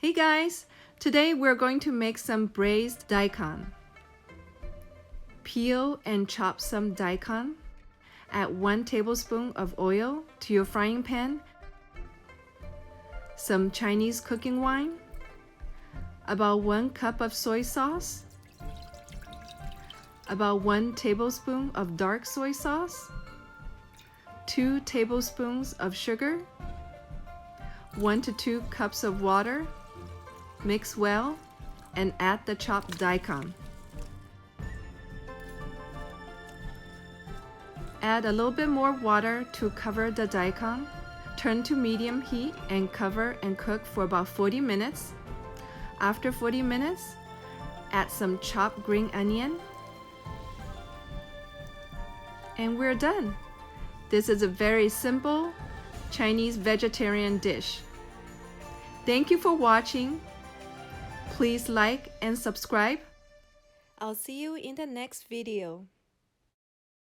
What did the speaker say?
Hey guys! Today we're going to make some braised daikon. Peel and chop some daikon. Add 1 tablespoon of oil to your frying pan. Some Chinese cooking wine. About 1 cup of soy sauce. About 1 tablespoon of dark soy sauce. 2 tablespoons of sugar. 1 to 2 cups of water. Mix well and add the chopped daikon. Add a little bit more water to cover the daikon. Turn to medium heat and cover and cook for about 40 minutes. After 40 minutes, add some chopped green onion. And we're done. This is a very simple Chinese vegetarian dish. Thank you for watching. Please like and subscribe. I'll see you in the next video.